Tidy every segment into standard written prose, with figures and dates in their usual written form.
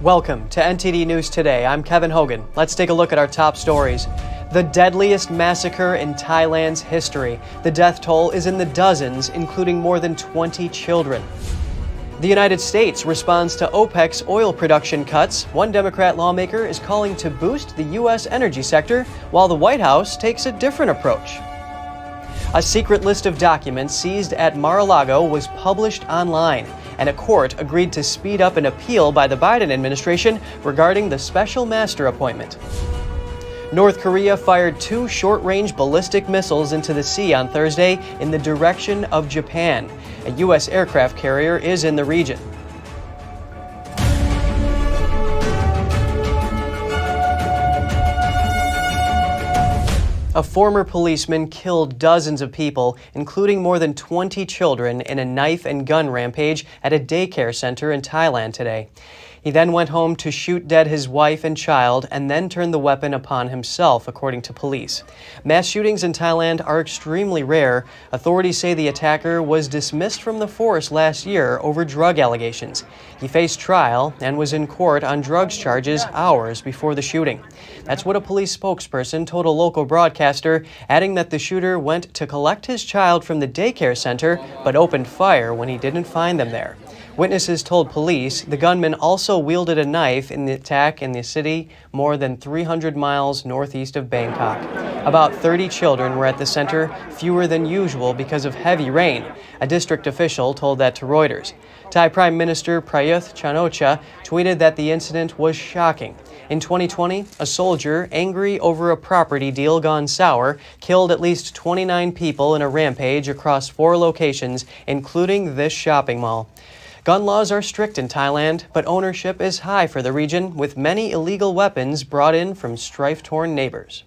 Welcome to NTD News Today. I'm Kevin Hogan. Let's take a look at our top stories. The deadliest massacre in Thailand's history. The death toll is in the dozens, including more than 20 children. The United States responds to OPEC's oil production cuts. One Democrat lawmaker is calling to boost the U.S. energy sector, while the White House takes a different approach. A secret list of documents seized at Mar-a-Lago was published online, and a court agreed to speed up an appeal by the Biden administration regarding the special master appointment. North Korea fired 2 short-range ballistic missiles into the sea on Thursday in the direction of Japan. A U.S. aircraft carrier is in the region. A former policeman killed dozens of people, including more than 20 children, in a knife and gun rampage at a daycare center in Thailand today. He then went home to shoot dead his wife and child and then turned the weapon upon himself, according to police. Mass shootings in Thailand are extremely rare. Authorities say the attacker was dismissed from the force last year over drug allegations. He faced trial and was in court on drugs charges hours before the shooting. That's what a police spokesperson told a local broadcaster, adding that the shooter went to collect his child from the daycare center but opened fire when he didn't find them there. Witnesses told police the gunman also wielded a knife in the attack in the city more than 300 miles northeast of Bangkok. About 30 children were at the center, fewer than usual because of heavy rain. A district official told that to Reuters. Thai Prime Minister Prayuth Chan-o-cha tweeted that the incident was shocking. In 2020, a soldier, angry over a property deal gone sour, killed at least 29 people in a rampage across 4 locations, including this shopping mall. Gun laws are strict in Thailand, but ownership is high for the region, with many illegal weapons brought in from strife-torn neighbors.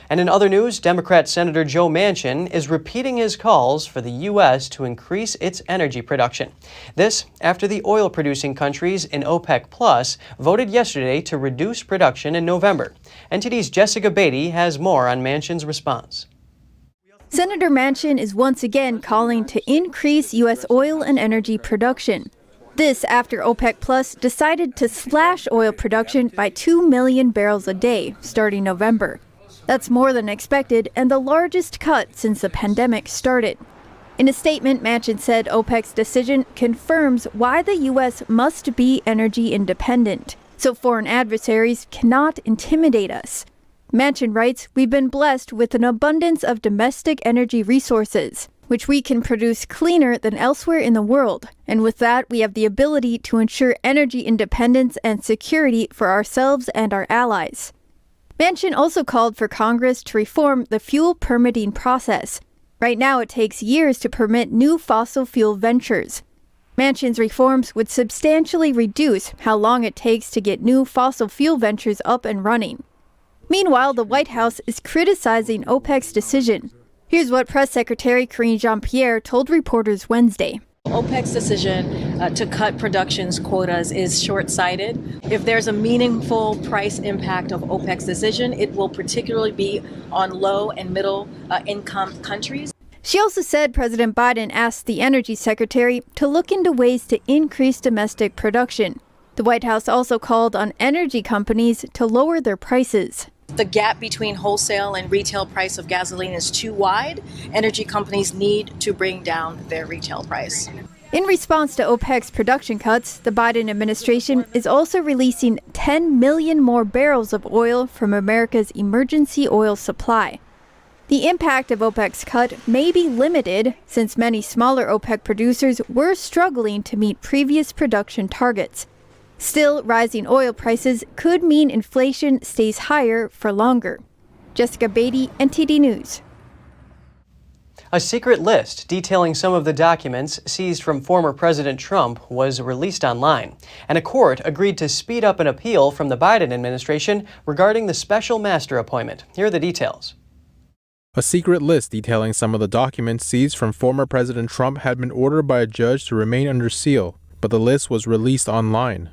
And in other news, Democrat Senator Joe Manchin is repeating his calls for the U.S. to increase its energy production. This after the oil-producing countries in OPEC Plus voted yesterday to reduce production in November. NTD's Jessica Beatty has more on Manchin's response. Senator Manchin is once again calling to increase U.S. oil and energy production. This after OPEC Plus decided to slash oil production by 2 million barrels a day starting November. That's more than expected and the largest cut since the pandemic started. In a statement, Manchin said OPEC's decision confirms why the U.S. must be energy independent, so foreign adversaries cannot intimidate us. Manchin writes, "We've been blessed with an abundance of domestic energy resources, which we can produce cleaner than elsewhere in the world. And with that, we have the ability to ensure energy independence and security for ourselves and our allies." Manchin also called for Congress to reform the fuel permitting process. Right now, it takes years to permit new fossil fuel ventures. Manchin's reforms would substantially reduce how long it takes to get new fossil fuel ventures up and running. Meanwhile, the White House is criticizing OPEC's decision. Here's what Press Secretary Karine Jean-Pierre told reporters Wednesday. OPEC's decision to cut production's quotas is short-sighted. If there's a meaningful price impact of OPEC's decision, it will particularly be on low and middle income countries. She also said President Biden asked the Energy Secretary to look into ways to increase domestic production. The White House also called on energy companies to lower their prices. The gap between wholesale and retail price of gasoline is too wide. Energy companies need to bring down their retail price. In response to OPEC's production cuts, the Biden administration is also releasing 10 million more barrels of oil from America's emergency oil supply. The impact of OPEC's cut may be limited, since many smaller OPEC producers were struggling to meet previous production targets. Still, rising oil prices could mean inflation stays higher for longer. Jessica Beatty, NTD News. A secret list detailing some of the documents seized from former President Trump was released online, and a court agreed to speed up an appeal from the Biden administration regarding the special master appointment. Here are the details. A secret list detailing some of the documents seized from former President Trump had been ordered by a judge to remain under seal, but the list was released online.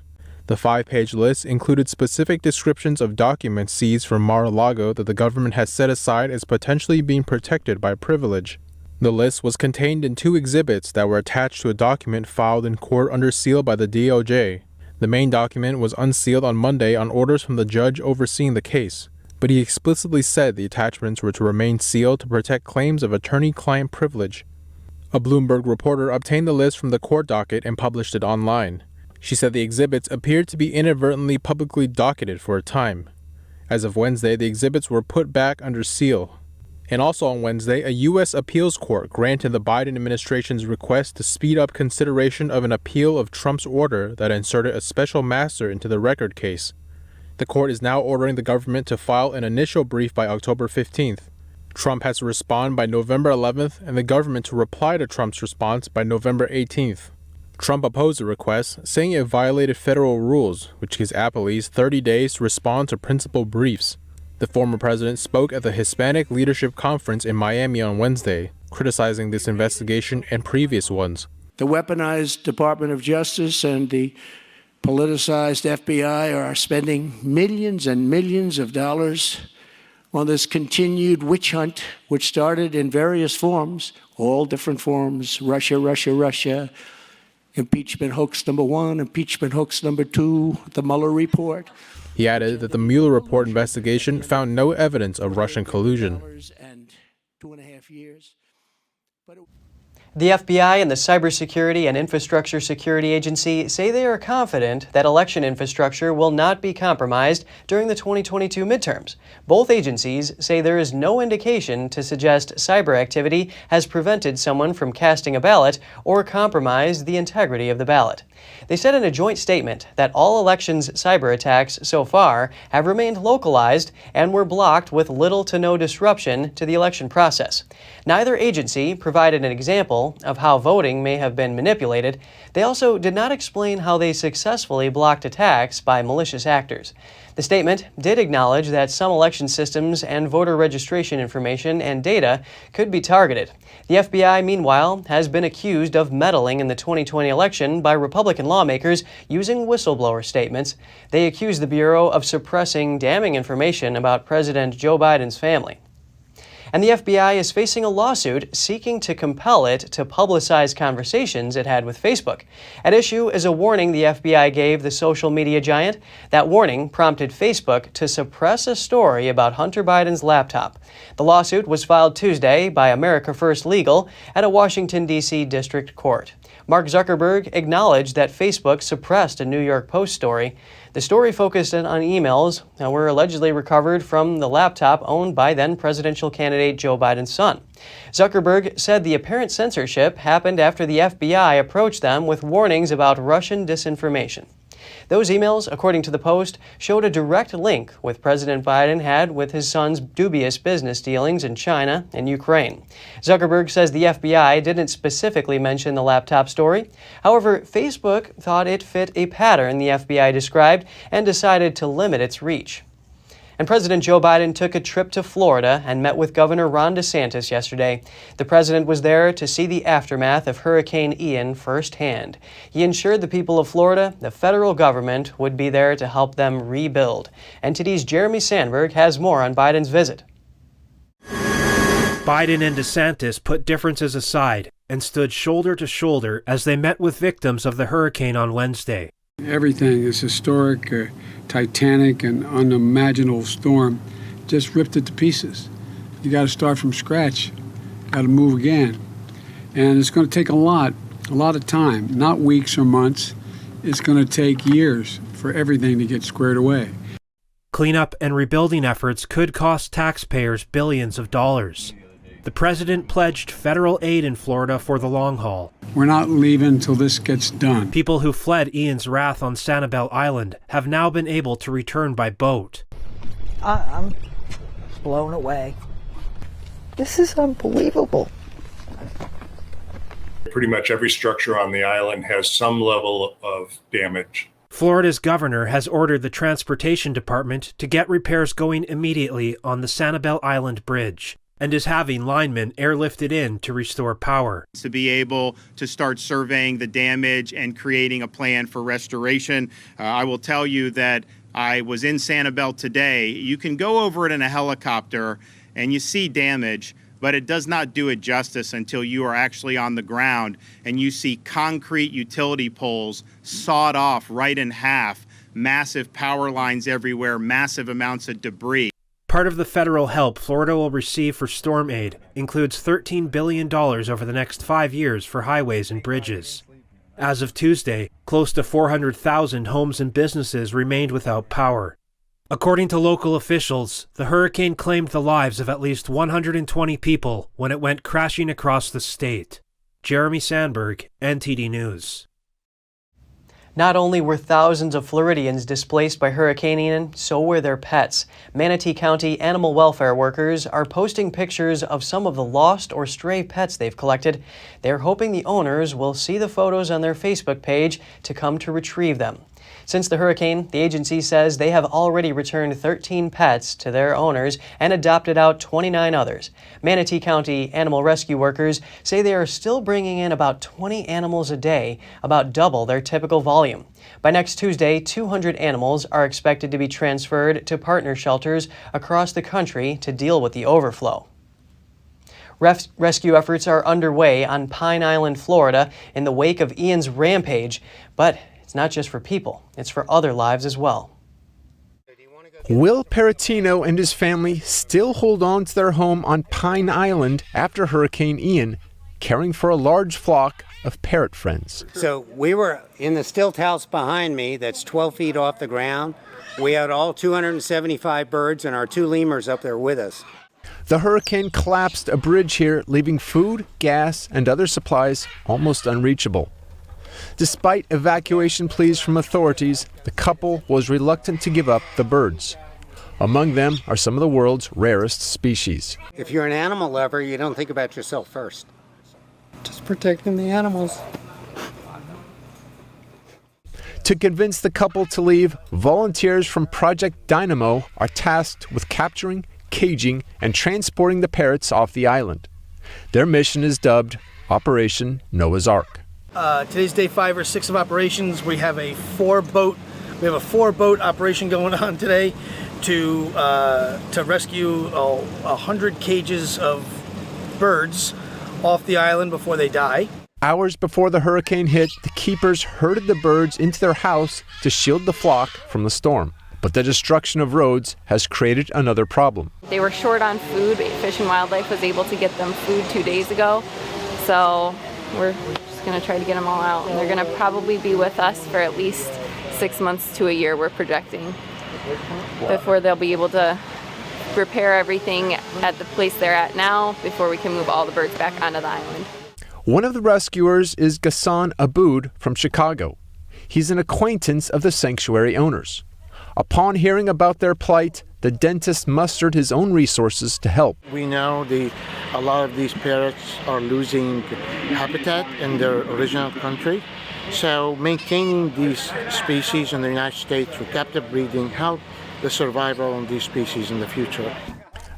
The 5-page list included specific descriptions of documents seized from Mar-a-Lago that the government has set aside as potentially being protected by privilege. The list was contained in 2 exhibits that were attached to a document filed in court under seal by the DOJ. The main document was unsealed on Monday on orders from the judge overseeing the case, but he explicitly said the attachments were to remain sealed to protect claims of attorney-client privilege. A Bloomberg reporter obtained the list from the court docket and published it online. She said the exhibits appeared to be inadvertently publicly docketed for a time. As of Wednesday, the exhibits were put back under seal. And also on Wednesday, a U.S. appeals court granted the Biden administration's request to speed up consideration of an appeal of Trump's order that inserted a special master into the record case. The court is now ordering the government to file an initial brief by October 15th. Trump has to respond by November 11th and the government to reply to Trump's response by November 18th. Trump opposed the request, saying it violated federal rules, which gives appellees 30 days to respond to principal briefs. The former president spoke at the Hispanic Leadership Conference in Miami on Wednesday, criticizing this investigation and previous ones. The weaponized Department of Justice and the politicized FBI are spending millions and millions of dollars on this continued witch hunt, which started in various forms, all different forms, Russia, impeachment hoax number 1, impeachment hoax number 2, the Mueller report. He added that the Mueller report investigation found no evidence of Russian collusion. The FBI and the Cybersecurity and Infrastructure Security Agency say they are confident that election infrastructure will not be compromised during the 2022 midterms. Both agencies say there is no indication to suggest cyber activity has prevented someone from casting a ballot or compromised the integrity of the ballot. They said in a joint statement that all elections cyber attacks so far have remained localized and were blocked with little to no disruption to the election process. Neither agency provided an example of how voting may have been manipulated. They also did not explain how they successfully blocked attacks by malicious actors. The statement did acknowledge that some election systems and voter registration information and data could be targeted. The FBI, meanwhile, has been accused of meddling in the 2020 election by Republican lawmakers using whistleblower statements. They accuse the Bureau of suppressing damning information about President Joe Biden's family. And the FBI is facing a lawsuit seeking to compel it to publicize conversations it had with Facebook. At issue is a warning the FBI gave the social media giant. That warning prompted Facebook to suppress a story about Hunter Biden's laptop. The lawsuit was filed Tuesday by America First Legal at a Washington, D.C. district court. Mark Zuckerberg acknowledged that Facebook suppressed a New York Post story. The story focused on emails that were allegedly recovered from the laptop owned by then presidential candidate Joe Biden's son. Zuckerberg said the apparent censorship happened after the FBI approached them with warnings about Russian disinformation. Those emails, according to the Post, showed a direct link with President Biden had with his son's dubious business dealings in China and Ukraine. Zuckerberg says the FBI didn't specifically mention the laptop story. However, Facebook thought it fit a pattern the FBI described and decided to limit its reach. And President Joe Biden took a trip to Florida and met with Governor Ron DeSantis yesterday. The president was there to see the aftermath of Hurricane Ian firsthand. He ensured the people of Florida, the federal government, would be there to help them rebuild. NTD's Jeremy Sandberg has more on Biden's visit. Biden and DeSantis put differences aside and stood shoulder to shoulder as they met with victims of the hurricane on Wednesday. Everything, this historic, titanic, and unimaginable storm just ripped it to pieces. You got to start from scratch, got to move again. And it's going to take a lot of time, not weeks or months. It's going to take years for everything to get squared away. Cleanup and rebuilding efforts could cost taxpayers billions of dollars. The president pledged federal aid in Florida for the long haul. We're not leaving until this gets done. People who fled Ian's wrath on Sanibel Island have now been able to return by boat. I'm blown away. This is unbelievable. Pretty much every structure on the island has some level of damage. Florida's governor has ordered the Transportation Department to get repairs going immediately on the Sanibel Island Bridge, and is having linemen airlifted in to restore power. To be able to start surveying the damage and creating a plan for restoration. I will tell you that I was in Sanibel today. You can go over it in a helicopter and you see damage, but it does not do it justice until you are actually on the ground and you see concrete utility poles sawed off right in half, massive power lines everywhere, massive amounts of debris. Part of the federal help Florida will receive for storm aid includes $13 billion over the next 5 years for highways and bridges. As of Tuesday, close to 400,000 homes and businesses remained without power. According to local officials, the hurricane claimed the lives of at least 120 people when it went crashing across the state. Jeremy Sandberg, NTD News. Not only were thousands of Floridians displaced by Hurricane Ian, so were their pets. Manatee County animal welfare workers are posting pictures of some of the lost or stray pets they've collected. They're hoping the owners will see the photos on their Facebook page to come to retrieve them. Since the hurricane, the agency says they have already returned 13 pets to their owners and adopted out 29 others. Manatee County animal rescue workers say they are still bringing in about 20 animals a day, about double their typical volume. By next Tuesday, 200 animals are expected to be transferred to partner shelters across the country to deal with the overflow. Rescue efforts are underway on Pine Island, Florida, in the wake of Ian's Rampage, but it's not just for people, it's for other lives as well. Will Peratino and his family still hold on to their home on Pine Island after Hurricane Ian, caring for a large flock of parrot friends. So we were in the stilt house behind me that's 12 feet off the ground. We had all 275 birds and our 2 lemurs up there with us. The hurricane collapsed a bridge here, leaving food, gas, and other supplies almost unreachable. Despite evacuation pleas from authorities, the couple was reluctant to give up the birds. Among them are some of the world's rarest species. If you're an animal lover, you don't think about yourself first. Just protecting the animals. To convince the couple to leave, volunteers from Project Dynamo are tasked with capturing, caging, and transporting the parrots off the island. Their mission is dubbed Operation Noah's Ark. Today's day 5 or 6 of operations. We have a 4-boat operation going on today to rescue 100 cages of birds off the island before they die. Hours before the hurricane hit, the keepers herded the birds into their house to shield the flock from the storm. But the destruction of roads has created another problem. They were short on food. Fish and Wildlife was able to get them food 2 days ago. So we're just going to try to get them all out. And they're going to probably be with us for at least 6 months to a year, we're projecting, before they'll be able to repair everything at the place they're at now, before we can move all the birds back onto the island. One of the rescuers is Ghassan Aboud from Chicago. He's an acquaintance of the sanctuary owners. Upon hearing about their plight, the dentist mustered his own resources to help. We know a lot of these parrots are losing habitat in their original country. So maintaining these species in the United States for captive breeding help the survival of these species in the future.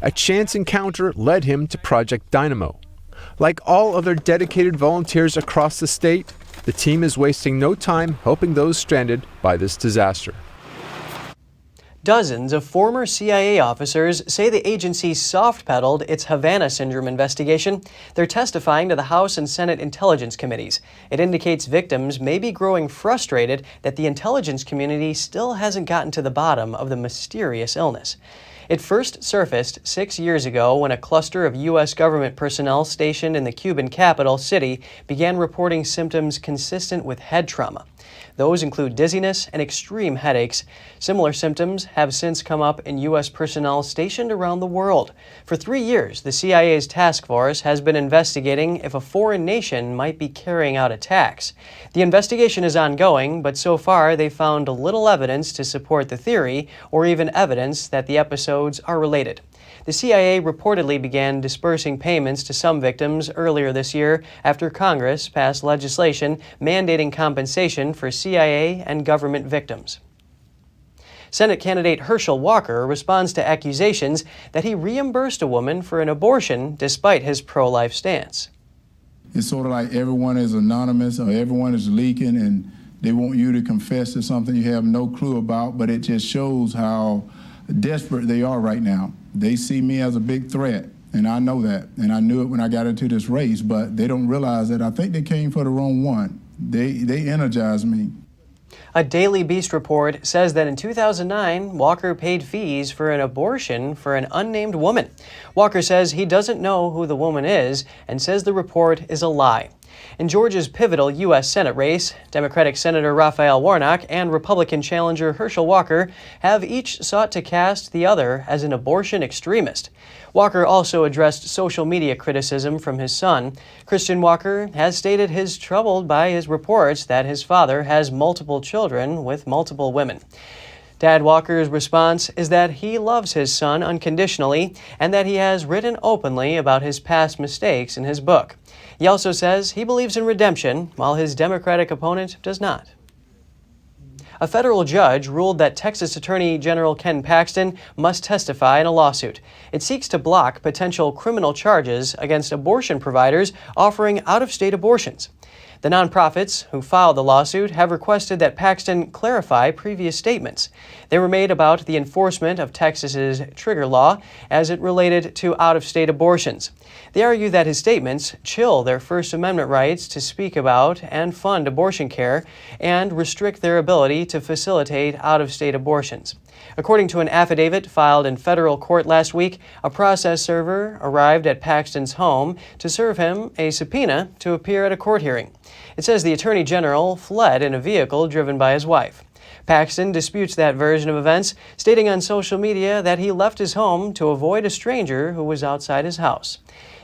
A chance encounter led him to Project Dynamo. Like all other dedicated volunteers across the state, the team is wasting no time helping those stranded by this disaster. Dozens of former CIA officers say the agency soft-pedaled its Havana syndrome investigation. They're testifying to the House and Senate Intelligence Committees. It indicates victims may be growing frustrated that the intelligence community still hasn't gotten to the bottom of the mysterious illness. It first surfaced 6 years ago when a cluster of U.S. government personnel stationed in the Cuban capital city began reporting symptoms consistent with head trauma. Those include dizziness and extreme headaches. Similar symptoms have since come up in U.S. personnel stationed around the world. For 3 years, the CIA's task force has been investigating if a foreign nation might be carrying out attacks. The investigation is ongoing, but so far they've found little evidence to support the theory or even evidence that the episodes are related. The CIA reportedly began dispersing payments to some victims earlier this year after Congress passed legislation mandating compensation for CIA and government victims. Senate candidate Herschel Walker responds to accusations that he reimbursed a woman for an abortion despite his pro-life stance. It's sort of like everyone is anonymous or everyone is leaking and they want you to confess to something you have no clue about, but it just shows how desperate they are right now. They see me as a big threat, And I know that, and I knew it when I got into this race, but they don't realize that I think they came for the wrong one. They energized me. A Daily Beast report says that in 2009, Walker paid fees for an abortion for an unnamed woman. Walker says he doesn't know who the woman is and says the report is a lie. In Georgia's pivotal U.S. Senate race, Democratic Senator Raphael Warnock and Republican challenger Herschel Walker have each sought to cast the other as an abortion extremist. Walker also addressed social media criticism from his son. Christian Walker has stated he's troubled by his reports that his father has multiple children with multiple women. Dad Walker's response is that he loves his son unconditionally and that he has written openly about his past mistakes in his book. He also says he believes in redemption, while his Democratic opponent does not. A federal judge ruled that Texas Attorney General Ken Paxton must testify in a lawsuit. It seeks to block potential criminal charges against abortion providers offering out-of-state abortions. The nonprofits who filed the lawsuit have requested that Paxton clarify previous statements. They were made about the enforcement of Texas's trigger law as it related to out-of-state abortions. They argue that his statements chill their First Amendment rights to speak about and fund abortion care and restrict their ability to facilitate out-of-state abortions. According to an affidavit filed in federal court last week, a process server arrived at Paxton's home to serve him a subpoena to appear at a court hearing. It says the Attorney General fled in a vehicle driven by his wife. Paxton disputes that version of events, stating on social media that he left his home to avoid a stranger who was outside his house.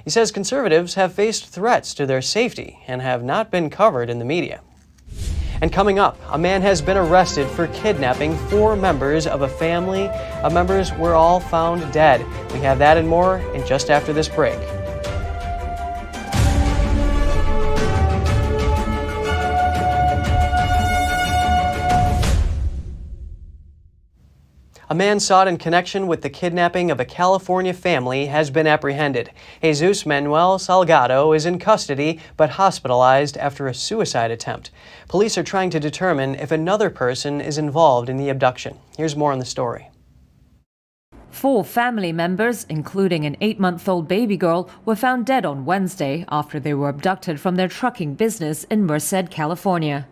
He says conservatives have faced threats to their safety and have not been covered in the media. And coming up, a man has been arrested for kidnapping 4 members of a family. Members were all found dead. We have that and more in just after this break. A man sought in connection with the kidnapping of a California family has been apprehended. Jesus Manuel Salgado is in custody but hospitalized after a suicide attempt. Police are trying to determine if another person is involved in the abduction. Here's more on the story. 4 family members, including an 8-month-old baby girl, were found dead on Wednesday after they were abducted from their trucking business in Merced, California.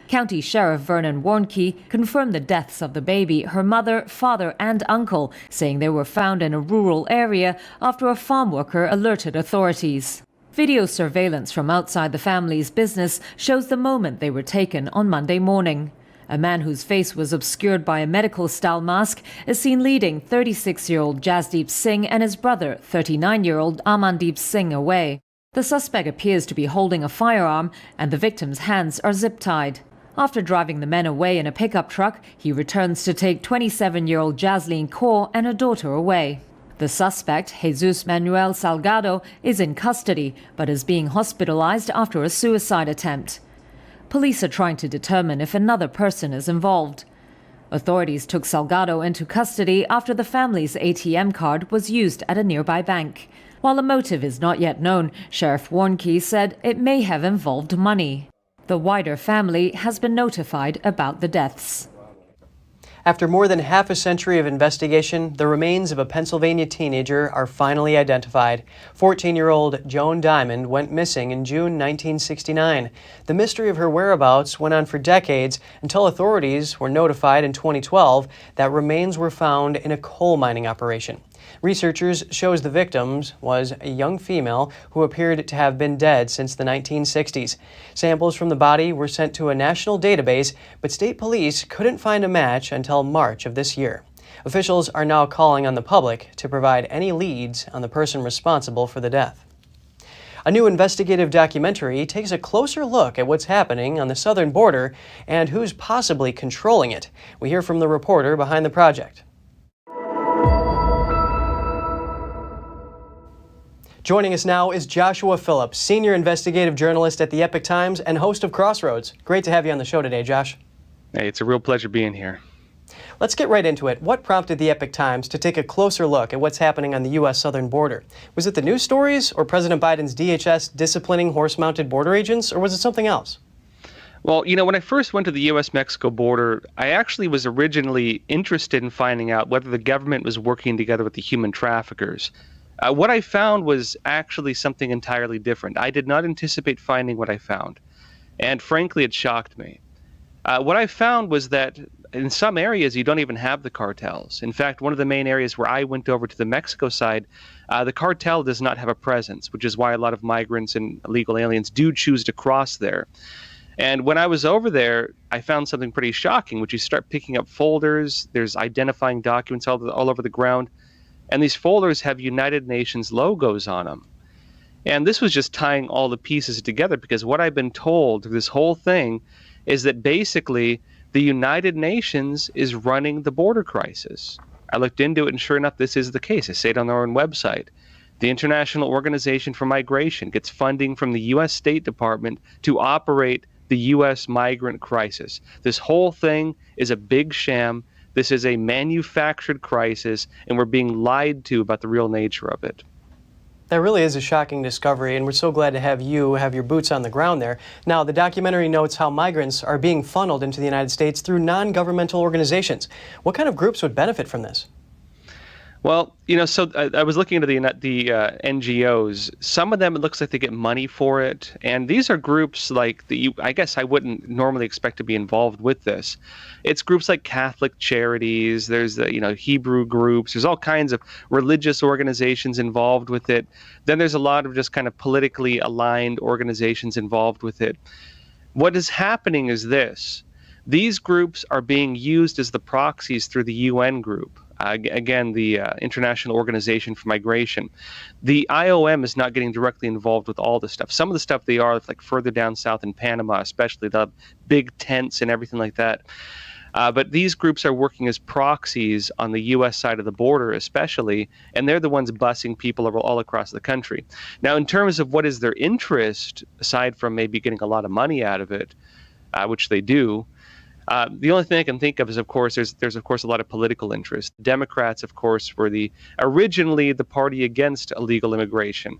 County Sheriff Vernon Warnke confirmed the deaths of the baby, her mother, father, and uncle, saying they were found in a rural area after a farm worker alerted authorities. Video surveillance from outside the family's business shows the moment they were taken on Monday morning. A man whose face was obscured by a medical-style mask is seen leading 36-year-old Jasdeep Singh and his brother, 39-year-old Amandeep Singh, away. The suspect appears to be holding a firearm, and the victim's hands are zip-tied. After driving the men away in a pickup truck, he returns to take 27-year-old Jasleen Kaur and her daughter away. The suspect, Jesus Manuel Salgado, is in custody but is being hospitalized after a suicide attempt. Police are trying to determine if another person is involved. Authorities took Salgado into custody after the family's ATM card was used at a nearby bank. While the motive is not yet known, Sheriff Warnke said it may have involved money. The wider family has been notified about the deaths. After more than half a century of investigation, the remains of a Pennsylvania teenager are finally identified. 14-year-old Joan Diamond went missing in June 1969. The mystery of her whereabouts went on for decades until authorities were notified in 2012 that remains were found in a coal mining operation. Researchers shows the victim was a young female who appeared to have been dead since the 1960s. Samples from the body were sent to a national database, but state police couldn't find a match until March of this year. Officials are now calling on the public to provide any leads on the person responsible for the death. A new investigative documentary takes a closer look at what's happening on the southern border and who's possibly controlling it. We hear from the reporter behind the project. Joining us now is Joshua Phillips, senior investigative journalist at the Epoch Times and host of Crossroads. Great to have you on the show today, Josh. Hey, it's a real pleasure being here. Let's get right into it. What prompted the Epoch Times to take a closer look at what's happening on the U.S. southern border? Was it the news stories or President Biden's DHS disciplining horse-mounted border agents, or was it something else? Well, when I first went to the U.S.-Mexico border, I actually was originally interested in finding out whether the government was working together with the human traffickers. What I found was actually something entirely different. I did not anticipate finding what I found, and frankly, it shocked me. What I found was that in some areas, you don't even have the cartels. In fact, one of the main areas where I went over to the Mexico side, the cartel does not have a presence, which is why a lot of migrants and illegal aliens do choose to cross there. And when I was over there, I found something pretty shocking, which you start picking up folders. There's identifying documents all over the ground. And these folders have United Nations logos on them. And this was just tying all the pieces together, because what I've been told through this whole thing is that basically the United Nations is running the border crisis. I looked into it, and sure enough, this is the case. I say it on their own website. The International Organization for Migration gets funding from the U.S. State Department to operate the U.S. migrant crisis. This whole thing is a big sham. This is a manufactured crisis, and we're being lied to about the real nature of it. That really is a shocking discovery, and we're so glad to have you have your boots on the ground there. Now, the documentary notes how migrants are being funneled into the United States through non-governmental organizations. What kind of groups would benefit from this? Well, so I was looking into the NGOs. Some of them, it looks like they get money for it. And these are groups like I guess I wouldn't normally expect to be involved with this. It's groups like Catholic Charities. There's Hebrew groups. There's all kinds of religious organizations involved with it. Then there's a lot of just kind of politically aligned organizations involved with it. What is happening is this. These groups are being used as the proxies through the UN group. Again, the International Organization for Migration. The IOM is not getting directly involved with all this stuff. Some of the stuff they are, like further down south in Panama, especially the big tents and everything like that. But these groups are working as proxies on the U.S. side of the border, especially, and they're the ones busing people all across the country. Now, in terms of what is their interest, aside from maybe getting a lot of money out of it, which they do, the only thing I can think of is, of course, there's of course a lot of political interest. Democrats, of course, were originally the party against illegal immigration.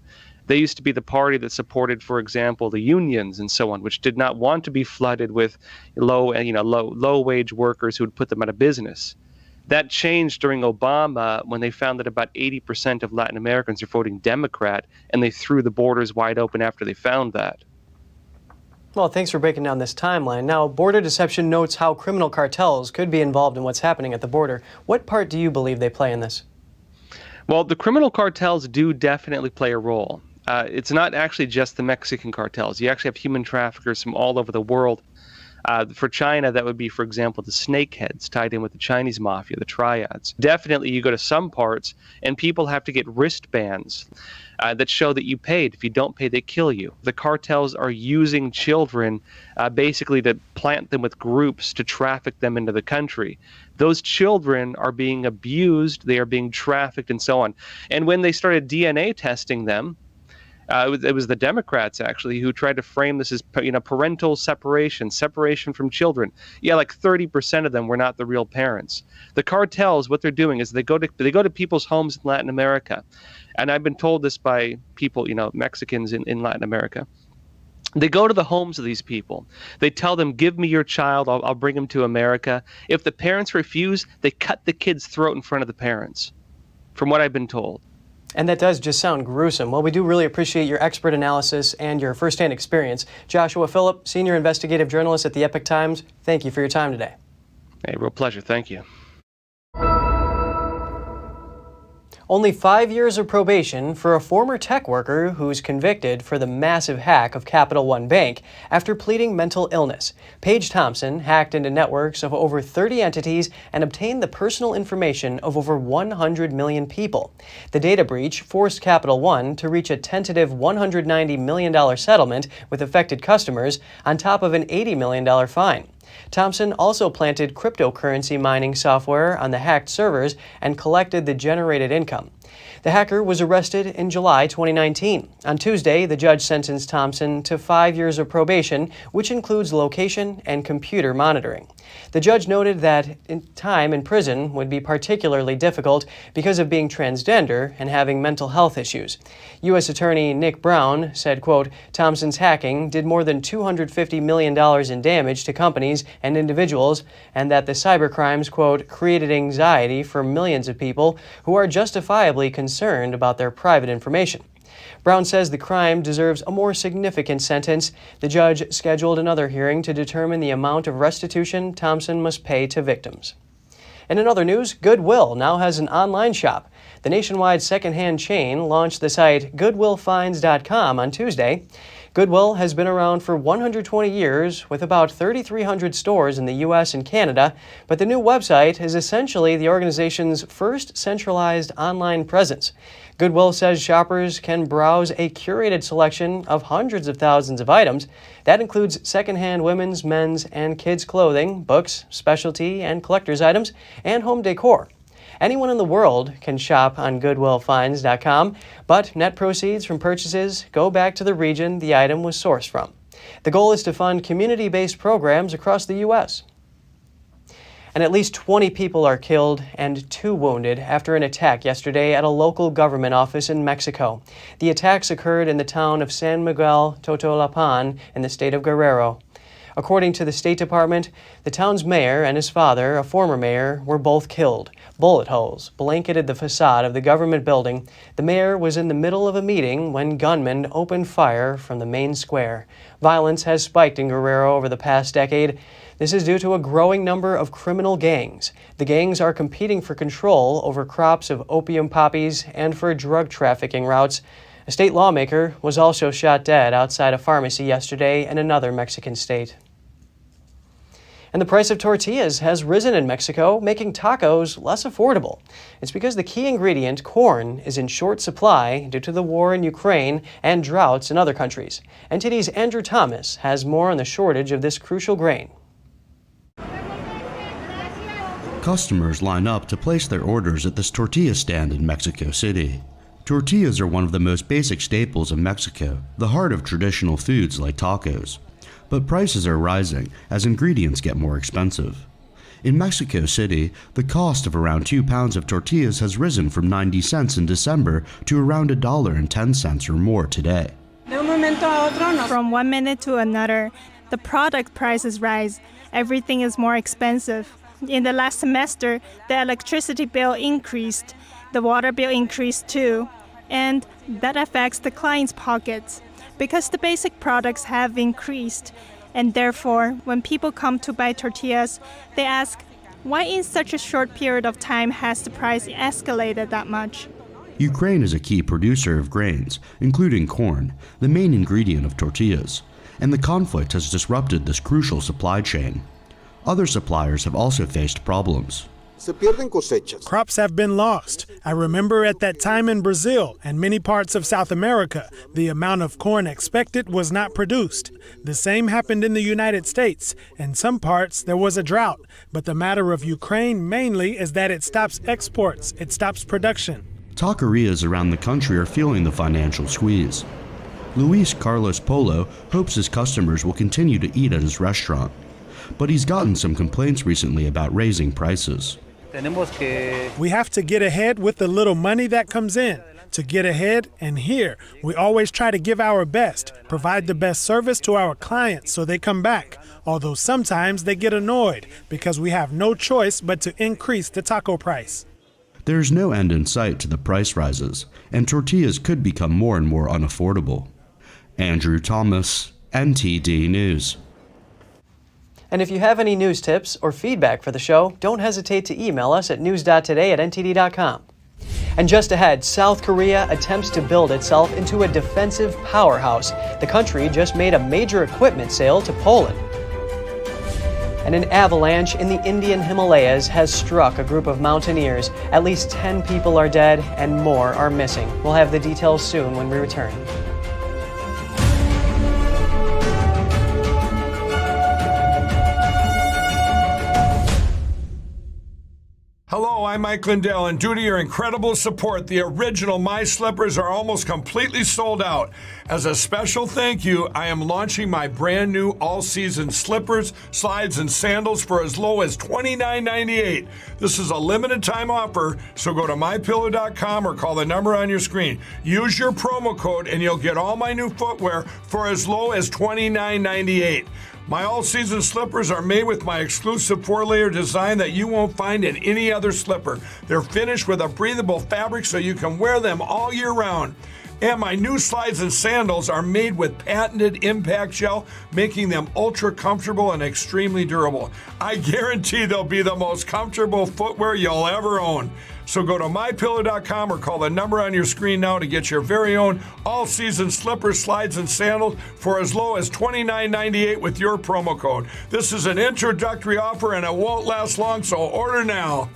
They used to be the party that supported, for example, the unions and so on, which did not want to be flooded with low wage workers who would put them out of business. That changed during Obama when they found that about 80% of Latin Americans are voting Democrat, and they threw the borders wide open after they found that. Well, thanks for breaking down this timeline. Now, Border Deception notes how criminal cartels could be involved in what's happening at the border. What part do you believe they play in this? Well, the criminal cartels do definitely play a role. It's not actually just the Mexican cartels. You actually have human traffickers from all over the world. For China, that would be, for example, the snakeheads tied in with the Chinese mafia, the triads. Definitely, you go to some parts, and people have to get wristbands that show that you paid. If you don't pay, they kill you. The cartels are using children basically to plant them with groups to traffic them into the country. Those children are being abused, they are being trafficked, and so on. And when they started DNA testing them, it was the Democrats, actually, who tried to frame this as parental separation from children. Yeah, like 30% of them were not the real parents. The cartels, what they're doing is they go to people's homes in Latin America. And I've been told this by people, Mexicans in Latin America. They go to the homes of these people. They tell them, give me your child, I'll bring him to America. If the parents refuse, they cut the kid's throat in front of the parents, from what I've been told. And that does just sound gruesome. Well, we do really appreciate your expert analysis and your firsthand experience. Joshua Phillips, Senior Investigative Journalist at the Epoch Times, thank you for your time today. Hey, real pleasure. Thank you. Only 5 years of probation for a former tech worker who's convicted for the massive hack of Capital One Bank after pleading mental illness. Paige Thompson hacked into networks of over 30 entities and obtained the personal information of over 100 million people. The data breach forced Capital One to reach a tentative $190 million settlement with affected customers on top of an $80 million fine. Thompson also planted cryptocurrency mining software on the hacked servers and collected the generated income. The hacker was arrested in July 2019. On Tuesday, the judge sentenced Thompson to 5 years of probation, which includes location and computer monitoring. The judge noted that time in prison would be particularly difficult because of being transgender and having mental health issues. U.S. Attorney Nick Brown said, quote, Thompson's hacking did more than $250 million in damage to companies and individuals, and that the cybercrimes, quote, created anxiety for millions of people who are justifiably concerned about their private information. Brown says the crime deserves a more significant sentence. The judge scheduled another hearing to determine the amount of restitution Thompson must pay to victims. And in other news, Goodwill now has an online shop. The nationwide secondhand chain launched the site goodwillfinds.com on Tuesday. Goodwill has been around for 120 years with about 3,300 stores in the U.S. and Canada, but the new website is essentially the organization's first centralized online presence. Goodwill says shoppers can browse a curated selection of hundreds of thousands of items. That includes secondhand women's, men's, and kids' clothing, books, specialty and collector's items, and home decor. Anyone in the world can shop on goodwillfinds.com, but net proceeds from purchases go back to the region the item was sourced from. The goal is to fund community-based programs across the U.S. And at least 20 people are killed and 2 wounded after an attack yesterday at a local government office in Mexico. The attacks occurred in the town of San Miguel Totolapan in the state of Guerrero. According to the State Department, the town's mayor and his father, a former mayor, were both killed. Bullet holes blanketed the facade of the government building. The mayor was in the middle of a meeting when gunmen opened fire from the main square. Violence has spiked in Guerrero over the past decade. This is due to a growing number of criminal gangs. The gangs are competing for control over crops of opium poppies and for drug trafficking routes. A state lawmaker was also shot dead outside a pharmacy yesterday in another Mexican state. And the price of tortillas has risen in Mexico, making tacos less affordable. It's because the key ingredient, corn, is in short supply due to the war in Ukraine and droughts in other countries. NTD's Andrew Thomas has more on the shortage of this crucial grain. Customers line up to place their orders at this tortilla stand in Mexico City. Tortillas are one of the most basic staples of Mexico, the heart of traditional foods like tacos. But prices are rising as ingredients get more expensive. In Mexico City, the cost of around 2 pounds of tortillas has risen from 90 cents in December to around $1.10 or more today. From one minute to another, the product prices rise. Everything is more expensive. In the last semester, the electricity bill increased, the water bill increased too, and that affects the client's pockets because the basic products have increased. And therefore, when people come to buy tortillas, they ask, why in such a short period of time has the price escalated that much? Ukraine is a key producer of grains, including corn, the main ingredient of tortillas, and the conflict has disrupted this crucial supply chain. Other suppliers have also faced problems. Crops have been lost. I remember at that time in Brazil and many parts of South America, the amount of corn expected was not produced. The same happened in the United States. In some parts, there was a drought. But the matter of Ukraine mainly is that it stops exports, it stops production. Taquerias around the country are feeling the financial squeeze. Luis Carlos Polo hopes his customers will continue to eat at his restaurant. But he's gotten some complaints recently about raising prices. We have to get ahead with the little money that comes in. To get ahead, and here, we always try to give our best, provide the best service to our clients so they come back. Although sometimes they get annoyed because we have no choice but to increase the taco price. There's no end in sight to the price rises, and tortillas could become more and more unaffordable. Andrew Thomas, NTD News. And if you have any news tips or feedback for the show, don't hesitate to email us at news.today@ntd.com. And just ahead, South Korea attempts to build itself into a defensive powerhouse. The country just made a major equipment sale to Poland. And an avalanche in the Indian Himalayas has struck a group of mountaineers. At least 10 people are dead and more are missing. We'll have the details soon when we return. Hello, I'm I'm Mike Lindell, and due to your incredible support, the original My Slippers are almost completely sold out. As a special thank you, I am launching my brand new all-season slippers, slides, and sandals for as low as $29.98. This is a limited time offer, so go to mypillow.com or call the number on your screen. Use your promo code and you'll get all my new footwear for as low as $29.98. My all-season slippers are made with my exclusive 4-layer design that you won't find in any other slipper. They're finished with a breathable fabric so you can wear them all year round. And my new slides and sandals are made with patented impact gel, making them ultra comfortable and extremely durable. I guarantee they'll be the most comfortable footwear you'll ever own. So go to mypillow.com or call the number on your screen now to get your very own all-season slippers, slides, and sandals for as low as $29.98 with your promo code. This is an introductory offer and it won't last long, so order now.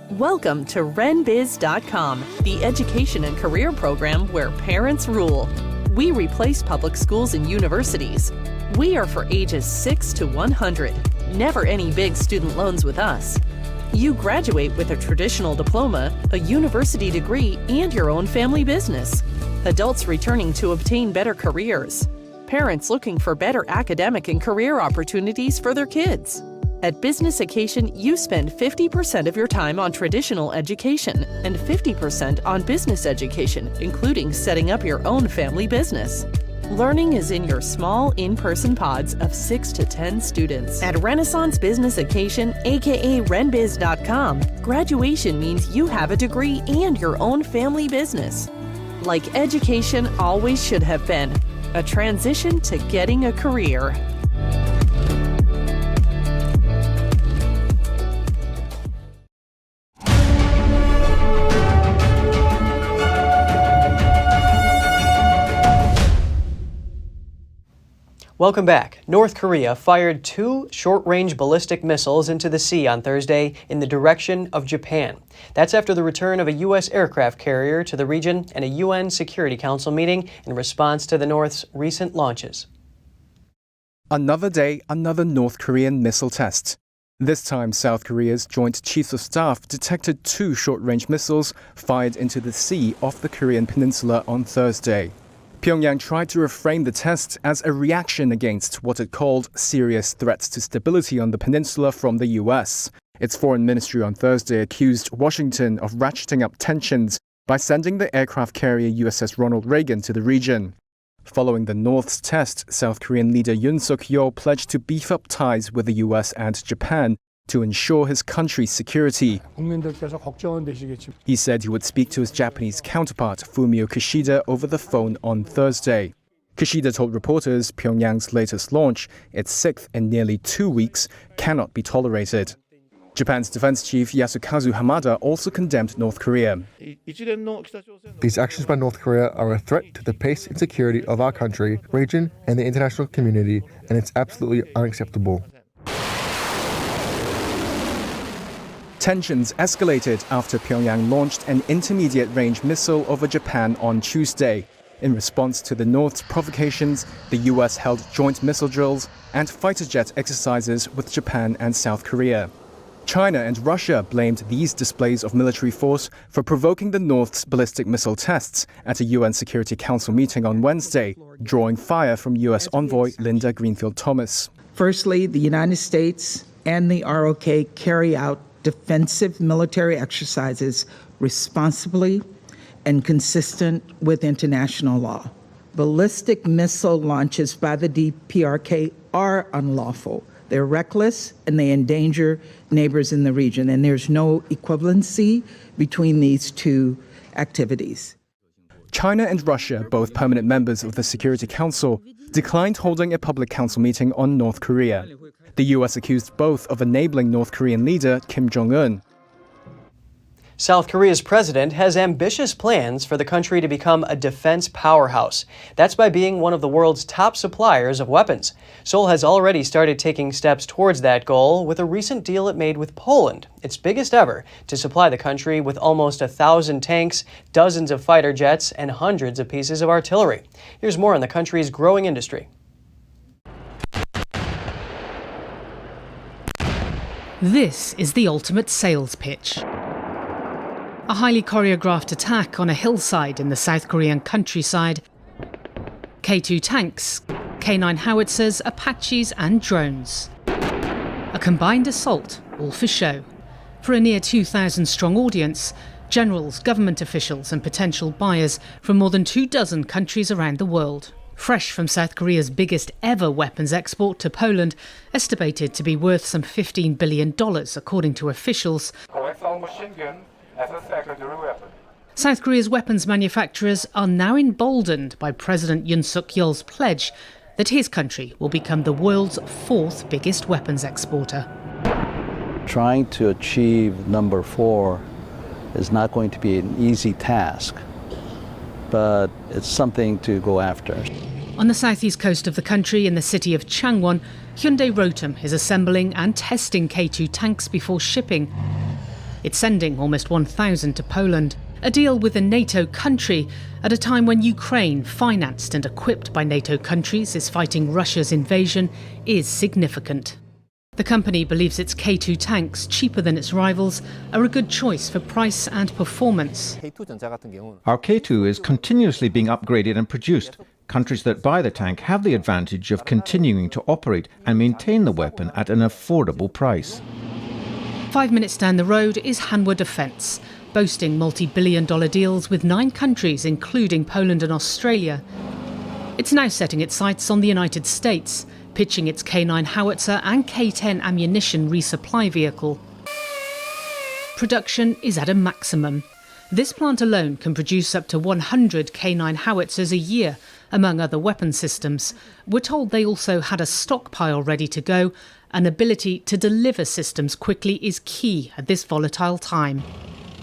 Welcome to RenBiz.com, the education and career program where parents rule. We replace public schools and universities. We are for ages 6 to 100. Never any big student loans with us. You graduate with a traditional diploma, a university degree, and your own family business. Adults returning to obtain better careers. Parents looking for better academic and career opportunities for their kids. At Business Occasion, you spend 50% of your time on traditional education and 50% on business education, including setting up your own family business. Learning is in your small, in-person pods of 6 to 10 students. At Renaissance Business Occasion, aka RenBiz.com, graduation means you have a degree and your own family business. Like education always should have been, a transition to getting a career. Welcome back. North Korea fired 2 short-range ballistic missiles into the sea on Thursday in the direction of Japan. That's after the return of a U.S. aircraft carrier to the region and a UN Security Council meeting in response to the North's recent launches. Another day, another North Korean missile test. This time, South Korea's Joint Chiefs of Staff detected 2 short-range missiles fired into the sea off the Korean peninsula on Thursday. Pyongyang tried to reframe the test as a reaction against what it called serious threats to stability on the peninsula from the U.S. Its foreign ministry on Thursday accused Washington of ratcheting up tensions by sending the aircraft carrier USS Ronald Reagan to the region. Following the North's test, South Korean leader Yoon Suk-yeol pledged to beef up ties with the U.S. and Japan to ensure his country's security. He said he would speak to his Japanese counterpart, Fumio Kishida, over the phone on Thursday. Kishida told reporters Pyongyang's latest launch, its 6th in nearly 2 weeks, cannot be tolerated. Japan's defense chief Yasukazu Hamada also condemned North Korea. These actions by North Korea are a threat to the peace and security of our country, region, and the international community, and it's absolutely unacceptable. Tensions escalated after Pyongyang launched an intermediate-range missile over Japan on Tuesday. In response to the North's provocations, the U.S. held joint missile drills and fighter jet exercises with Japan and South Korea. China and Russia blamed these displays of military force for provoking the North's ballistic missile tests at a UN Security Council meeting on Wednesday, drawing fire from U.S. envoy Linda Greenfield-Thomas. Firstly, the United States and the ROK carry out defensive military exercises responsibly and consistent with international law. Ballistic missile launches by the DPRK are unlawful. They're reckless and they endanger neighbors in the region, and there's no equivalency between these two activities. China and Russia, both permanent members of the Security Council, declined holding a public council meeting on North Korea. The U.S. accused both of enabling North Korean leader Kim Jong-un. South Korea's president has ambitious plans for the country to become a defense powerhouse. That's by being one of the world's top suppliers of weapons. Seoul has already started taking steps towards that goal with a recent deal it made with Poland, its biggest ever, to supply the country with almost 1,000 tanks, dozens of fighter jets, and hundreds of pieces of artillery. Here's more on the country's growing industry. This is the ultimate sales pitch. A highly choreographed attack on a hillside in the South Korean countryside. K2 tanks, K9 howitzers, Apaches and drones. A combined assault, all for show. For a near 2,000-strong audience, generals, government officials and potential buyers from more than 24 countries around the world. Fresh from South Korea's biggest ever weapons export to Poland, estimated to be worth some $15 billion, according to officials. South Korea's weapons manufacturers are now emboldened by President Yoon Suk-yeol's pledge that his country will become the world's 4th biggest weapons exporter. Trying to achieve number 4 is not going to be an easy task, but it's something to go after. On the southeast coast of the country, in the city of Changwon, Hyundai Rotem is assembling and testing K2 tanks before shipping. It's sending almost 1,000 to Poland, a deal with a NATO country at a time when Ukraine, financed and equipped by NATO countries, is fighting Russia's invasion, is significant. The company believes its K2 tanks, cheaper than its rivals, are a good choice for price and performance. Our K2 is continuously being upgraded and produced. Countries that buy the tank have the advantage of continuing to operate and maintain the weapon at an affordable price. 5 minutes down the road is Hanwha Defence, boasting multi-billion-dollar deals with 9 countries, including Poland and Australia. It's now setting its sights on the United States, pitching its K9 howitzer and K10 ammunition resupply vehicle. Production is at a maximum. This plant alone can produce up to 100 K9 howitzers a year, among other weapon systems. We're told they also had a stockpile ready to go. An ability to deliver systems quickly is key at this volatile time.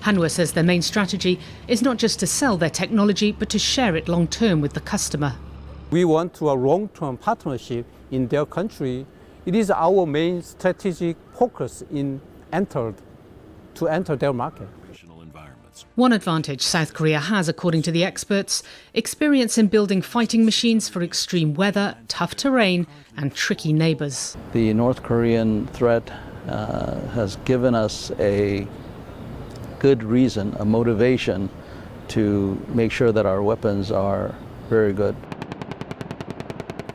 Hanwha says their main strategy is not just to sell their technology, but to share it long-term with the customer. We want to a long-term partnership in their country. It is our main strategic focus to enter their market. One advantage South Korea has, according to the experts, experience in building fighting machines for extreme weather, tough terrain and tricky neighbours. The North Korean threat has given us a good reason, a motivation to make sure that our weapons are very good.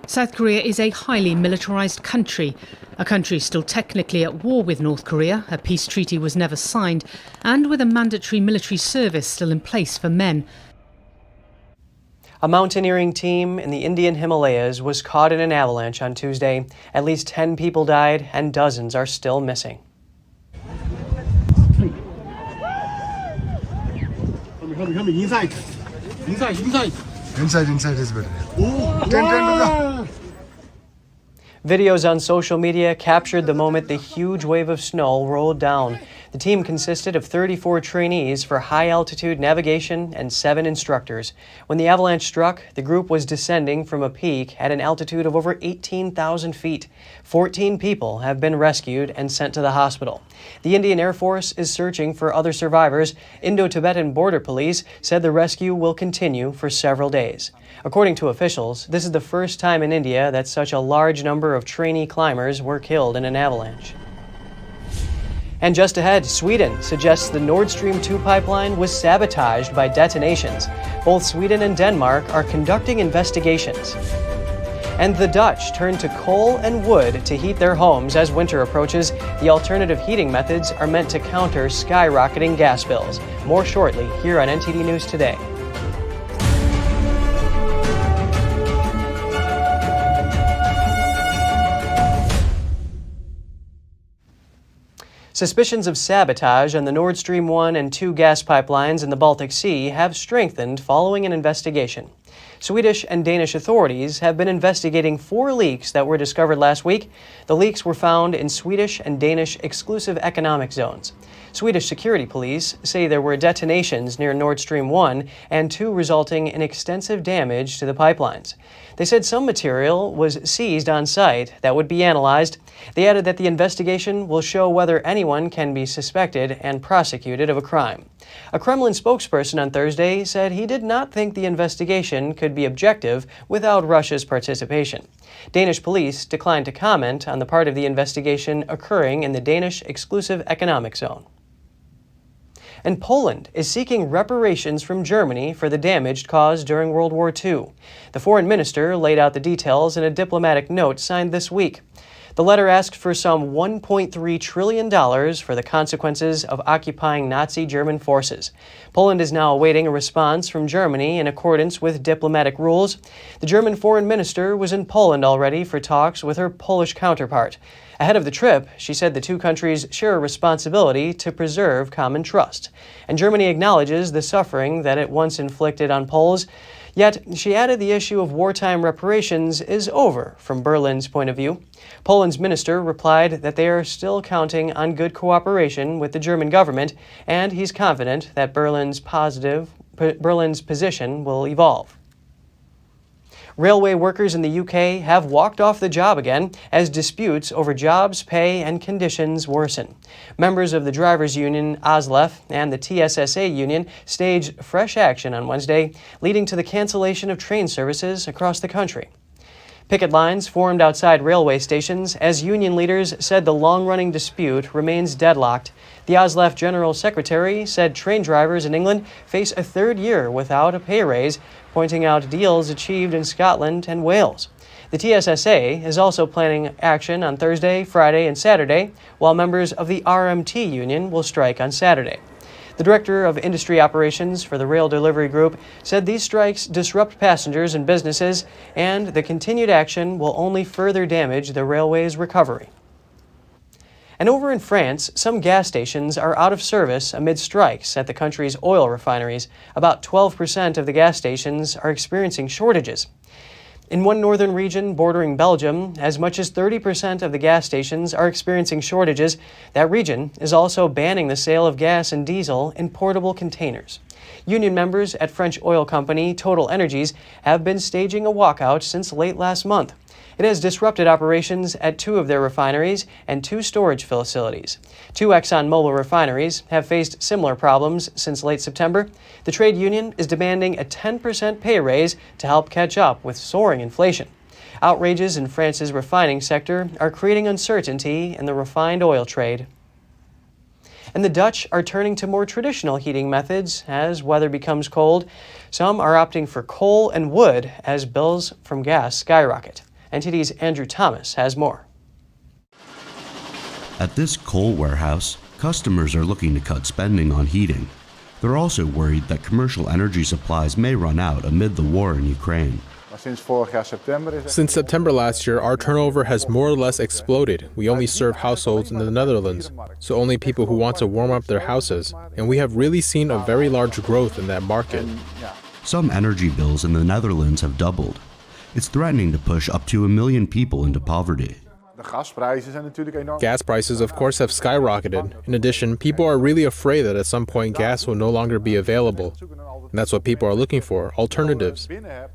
South Korea is a highly militarised country, a country still technically at war with North Korea. A peace treaty was never signed, and with a mandatory military service still in place for men. A mountaineering team in the Indian Himalayas was caught in an avalanche on Tuesday. At least 10 people died and dozens are still missing. Inside is better. Videos on social media captured the moment the huge wave of snow rolled down. The team consisted of 34 trainees for high-altitude navigation and 7 instructors. When the avalanche struck, the group was descending from a peak at an altitude of over 18,000 feet. 14 people have been rescued and sent to the hospital. The Indian Air Force is searching for other survivors. Indo-Tibetan Border Police said the rescue will continue for several days. According to officials, this is the first time in India that such a large number of trainee climbers were killed in an avalanche. And just ahead, Sweden suggests the Nord Stream 2 pipeline was sabotaged by detonations. Both Sweden and Denmark are conducting investigations. And the Dutch turn to coal and wood to heat their homes as winter approaches. The alternative heating methods are meant to counter skyrocketing gas bills. More shortly here on NTD News Today. Suspicions of sabotage on the Nord Stream 1 and 2 gas pipelines in the Baltic Sea have strengthened following an investigation. Swedish and Danish authorities have been investigating 4 leaks that were discovered last week. The leaks were found in Swedish and Danish exclusive economic zones. Swedish security police say there were detonations near Nord Stream 1 and 2, resulting in extensive damage to the pipelines. They said some material was seized on site that would be analyzed. They added that the investigation will show whether anyone can be suspected and prosecuted of a crime. A Kremlin spokesperson on Thursday said he did not think the investigation could be objective without Russia's participation. Danish police declined to comment on the part of the investigation occurring in the Danish exclusive economic zone. And Poland is seeking reparations from Germany for the damage caused during World War II. The foreign minister laid out the details in a diplomatic note signed this week. The letter asked for some $1.3 trillion for the consequences of occupying Nazi German forces. Poland is now awaiting a response from Germany in accordance with diplomatic rules. The German foreign minister was in Poland already for talks with her Polish counterpart. Ahead of the trip, she said the two countries share a responsibility to preserve common trust. And Germany acknowledges the suffering that it once inflicted on Poles. Yet, she added the issue of wartime reparations is over from Berlin's point of view. Poland's minister replied that they are still counting on good cooperation with the German government, and he's confident that Berlin's position will evolve. Railway workers in the UK have walked off the job again as disputes over jobs, pay, and conditions worsen. Members of the drivers' union ASLEF and the TSSA union staged fresh action on Wednesday, leading to the cancellation of train services across the country. Picket lines formed outside railway stations as union leaders said the long-running dispute remains deadlocked. The ASLEF General Secretary said train drivers in England face a third year without a pay raise, pointing out deals achieved in Scotland and Wales. The TSSA is also planning action on Thursday, Friday, and Saturday, while members of the RMT union will strike on Saturday. The Director of Industry Operations for the Rail Delivery Group said these strikes disrupt passengers and businesses, and the continued action will only further damage the railway's recovery. And over in France, some gas stations are out of service amid strikes at the country's oil refineries. About 12% of the gas stations are experiencing shortages. In one northern region bordering Belgium, as much as 30% of the gas stations are experiencing shortages. That region is also banning the sale of gas and diesel in portable containers. Union members at French oil company Total Energies have been staging a walkout since late last month. It has disrupted operations at 2 of their refineries and 2 storage facilities. 2 ExxonMobil refineries have faced similar problems since late September. The trade union is demanding a 10% pay raise to help catch up with soaring inflation. Outrages in France's refining sector are creating uncertainty in the refined oil trade. And the Dutch are turning to more traditional heating methods as weather becomes cold. Some are opting for coal and wood as bills from gas skyrocket. NTD's Andrew Thomas has more. At this coal warehouse, customers are looking to cut spending on heating. They're also worried that commercial energy supplies may run out amid the war in Ukraine. Since September last year, our turnover has more or less exploded. We only serve households in the Netherlands, so only people who want to warm up their houses, and we have really seen a very large growth in that market. Some energy bills in the Netherlands have doubled. It's threatening to push up to 1 million people into poverty. Gas prices, of course, have skyrocketed. In addition, people are really afraid that at some point gas will no longer be available. And that's what people are looking for, alternatives.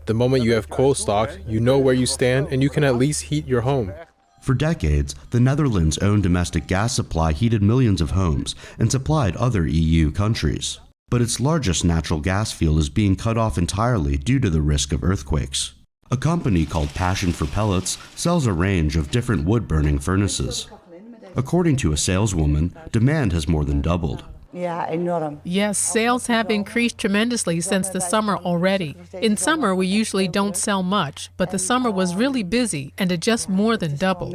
The moment you have coal stocked, you know where you stand and you can at least heat your home. For decades, the Netherlands' own domestic gas supply heated millions of homes and supplied other EU countries. But its largest natural gas field is being cut off entirely due to the risk of earthquakes. A company called Passion for Pellets sells a range of different wood-burning furnaces. According to a saleswoman, demand has more than doubled. Yes, sales have increased tremendously since the summer already. In summer, we usually don't sell much, but the summer was really busy and it just more than doubled.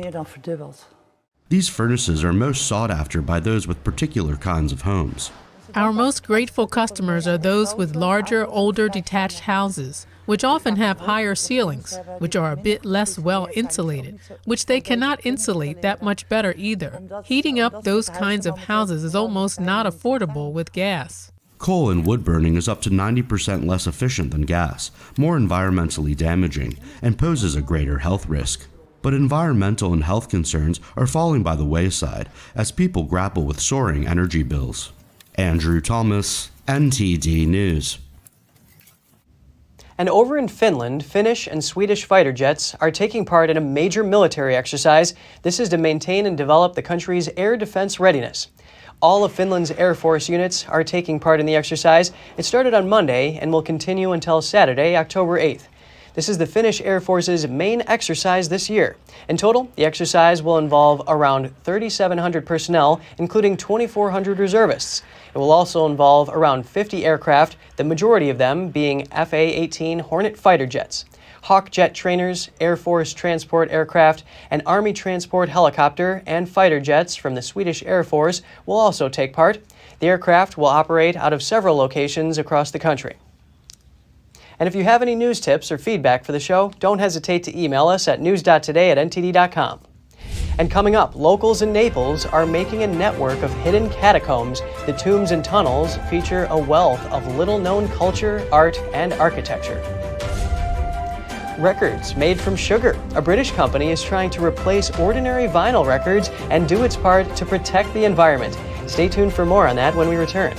These furnaces are most sought after by those with particular kinds of homes. Our most grateful customers are those with larger, older detached houses, which often have higher ceilings, which are a bit less well insulated, which they cannot insulate that much better either. Heating up those kinds of houses is almost not affordable with gas. Coal and wood burning is up to 90% less efficient than gas, more environmentally damaging, and poses a greater health risk. But environmental and health concerns are falling by the wayside as people grapple with soaring energy bills. Andrew Thomas, NTD News. And over in Finland, Finnish and Swedish fighter jets are taking part in a major military exercise. This is to maintain and develop the country's air defense readiness. All of Finland's Air Force units are taking part in the exercise. It started on Monday and will continue until Saturday, October 8th. This is the Finnish Air Force's main exercise this year. In total, the exercise will involve around 3,700 personnel, including 2,400 reservists. It will also involve around 50 aircraft, the majority of them being FA-18 Hornet fighter jets. Hawk jet trainers, Air Force transport aircraft, and Army transport helicopter and fighter jets from the Swedish Air Force will also take part. The aircraft will operate out of several locations across the country. And if you have any news tips or feedback for the show, don't hesitate to email us at news.today@ntd.com. And coming up, locals in Naples are making a network of hidden catacombs. The tombs and tunnels feature a wealth of little-known culture, art, and architecture. Records made from sugar. A British company is trying to replace ordinary vinyl records and do its part to protect the environment. Stay tuned for more on that when we return.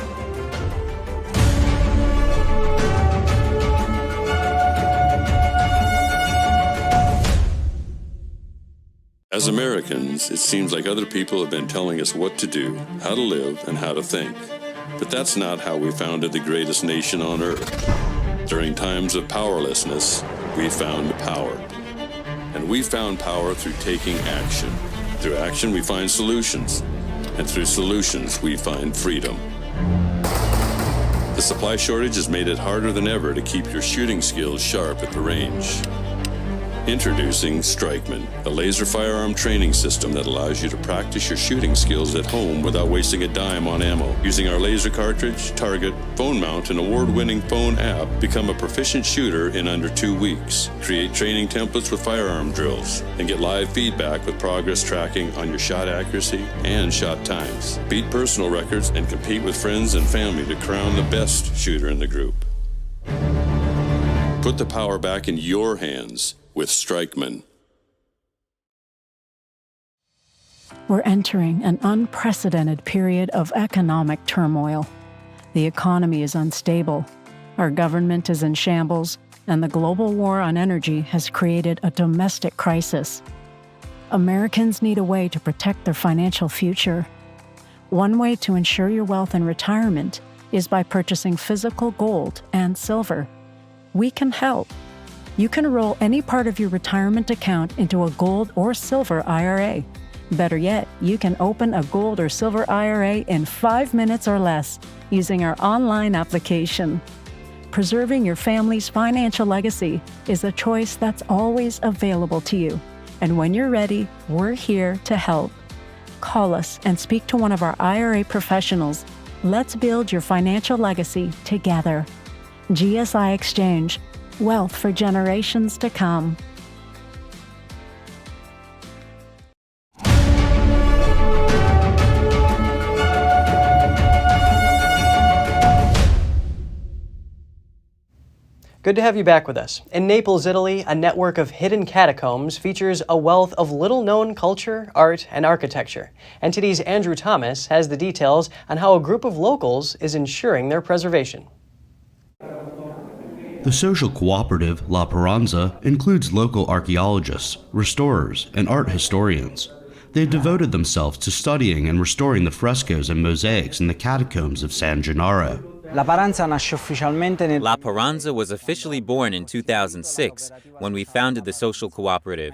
As Americans, it seems like other people have been telling us what to do, how to live, and how to think. But that's not how we founded the greatest nation on earth. During times of powerlessness, we found power. And we found power through taking action. Through action, we find solutions. And through solutions, we find freedom. The supply shortage has made it harder than ever to keep your shooting skills sharp at the range. Introducing Strikeman, a laser firearm training system that allows you to practice your shooting skills at home without wasting a dime on ammo. Using our laser cartridge, target, phone mount, and award-winning phone app, become a proficient shooter in under 2 weeks. Create training templates with firearm drills, and get live feedback with progress tracking on your shot accuracy and shot times. Beat personal records and compete with friends and family to crown the best shooter in the group. Put the power back in your hands with Strikeman. We're entering an unprecedented period of economic turmoil. The economy is unstable, our government is in shambles, and the global war on energy has created a domestic crisis. Americans need a way to protect their financial future. One way to ensure your wealth in retirement is by purchasing physical gold and silver. We can help. You can roll any part of your retirement account into a gold or silver IRA. Better yet, you can open a gold or silver IRA in 5 minutes or less using our online application. Preserving your family's financial legacy is a choice that's always available to you. And when you're ready, we're here to help. Call us and speak to one of our IRA professionals. Let's build your financial legacy together. GSI Exchange. Wealth for generations to come. Good to have you back with us. In Naples, Italy, a network of hidden catacombs features a wealth of little-known culture, art, and architecture. NTD's Andrew Thomas has the details on how a group of locals is ensuring their preservation. The social cooperative La Paranza includes local archaeologists, restorers, and art historians. They've devoted themselves to studying and restoring the frescoes and mosaics in the catacombs of San Gennaro. La Paranza was officially born in 2006 when we founded the social cooperative.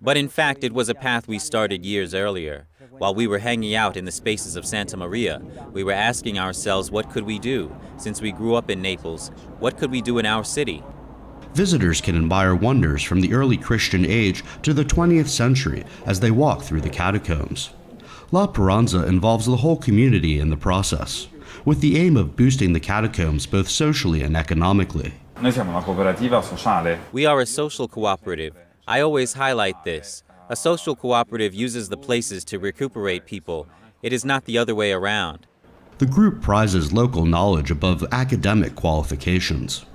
But in fact, it was a path we started years earlier. While we were hanging out in the spaces of Santa Maria, we were asking ourselves, what could we do? Since we grew up in Naples, what could we do in our city? Visitors can admire wonders from the early Christian age to the 20th century as they walk through the catacombs. La Paranza involves the whole community in the process, with the aim of boosting the catacombs both socially and economically. We are a social cooperative. I always highlight this. A social cooperative uses the places to recuperate people. It is not the other way around. The group prizes local knowledge above academic qualifications.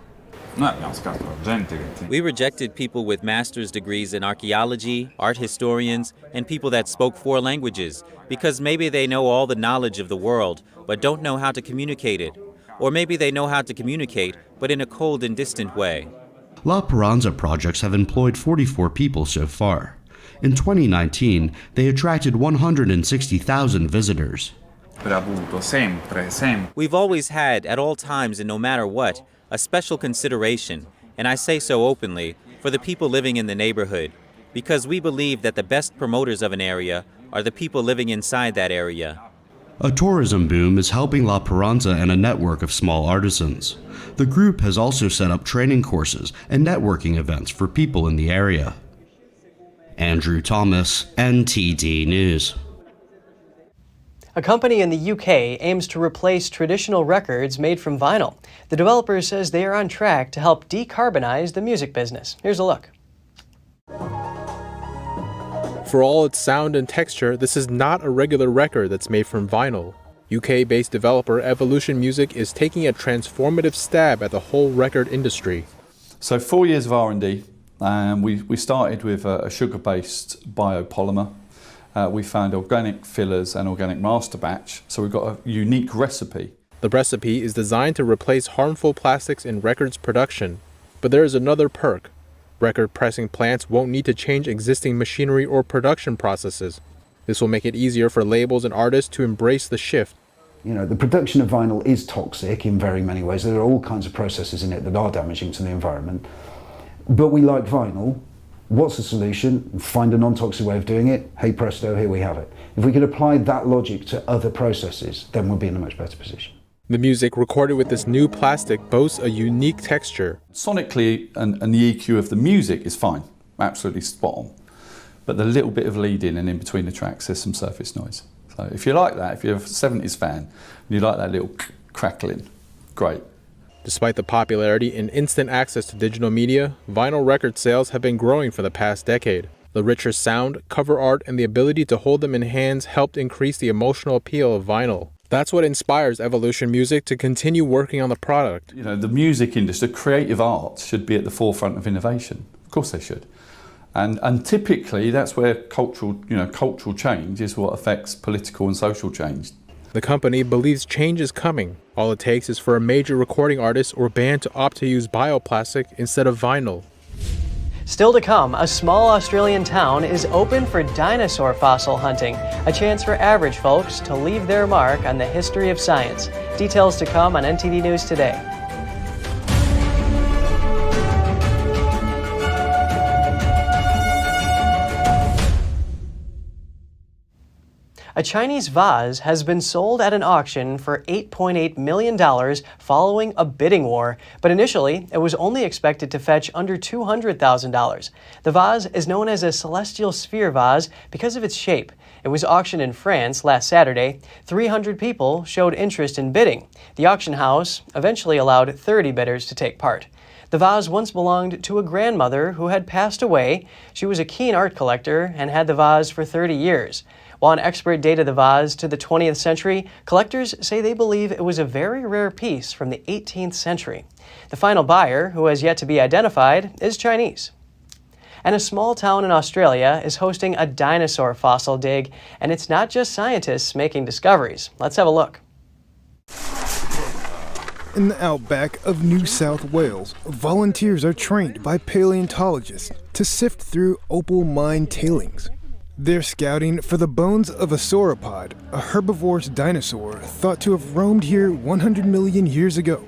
We rejected people with master's degrees in archaeology, art historians, and people that spoke 4 languages, because maybe they know all the knowledge of the world, but don't know how to communicate it. Or maybe they know how to communicate, but in a cold and distant way. La Paranza projects have employed 44 people so far. In 2019, they attracted 160,000 visitors. We've always had, at all times and no matter what, a special consideration, and I say so openly, for the people living in the neighborhood, because we believe that the best promoters of an area are the people living inside that area. A tourism boom is helping La Esperanza and a network of small artisans. The group has also set up training courses and networking events for people in the area. Andrew Thomas, NTD News. A company in the UK aims to replace traditional records made from vinyl. The developer says they are on track to help decarbonize the music business. Here's a look. For all its sound and texture, this is not a regular record that's made from vinyl. UK-based developer Evolution Music is taking a transformative stab at the whole record industry. So 4 years of R&D. We started with a sugar-based biopolymer. We found organic fillers and organic master batch, so we've got a unique recipe. The recipe is designed to replace harmful plastics in records production. But there is another perk. Record pressing plants won't need to change existing machinery or production processes. This will make it easier for labels and artists to embrace the shift. You know, the production of vinyl is toxic in very many ways. There are all kinds of processes in it that are damaging to the environment. But we like vinyl. What's the solution? Find a non-toxic way of doing it. Hey presto, here we have it. If we could apply that logic to other processes, then we'll be in a much better position. The music recorded with this new plastic boasts a unique texture. Sonically and the EQ of the music is fine, absolutely spot on. But the little bit of lead-in and in between the tracks, there's some surface noise. So if you like that, if you're a 70s fan, and you like that little crackling, great. Despite the popularity and instant access to digital media, vinyl record sales have been growing for the past decade. The richer sound, cover art, and the ability to hold them in hands helped increase the emotional appeal of vinyl. That's what inspires Evolution Music to continue working on the product. You know, the music industry, creative arts should be at the forefront of innovation. Of course they should. And typically that's where cultural change is what affects political and social change. The company believes change is coming. All it takes is for a major recording artist or band to opt to use bioplastic instead of vinyl. Still to come, a small Australian town is open for dinosaur fossil hunting, a chance for average folks to leave their mark on the history of science. Details to come on NTD News Today. A Chinese vase has been sold at an auction for $8.8 million following a bidding war, but initially it was only expected to fetch under $200,000. The vase is known as a celestial sphere vase because of its shape. It was auctioned in France last Saturday. 300 people showed interest in bidding. The auction house eventually allowed 30 bidders to take part. The vase once belonged to a grandmother who had passed away. She was a keen art collector and had the vase for 30 years. While an expert dated the vase to the 20th century, collectors say they believe it was a very rare piece from the 18th century. The final buyer, who has yet to be identified, is Chinese. And a small town in Australia is hosting a dinosaur fossil dig, and it's not just scientists making discoveries. Let's have a look. In the outback of New South Wales, volunteers are trained by paleontologists to sift through opal mine tailings. They're scouting for the bones of a sauropod, a herbivorous dinosaur thought to have roamed here 100 million years ago.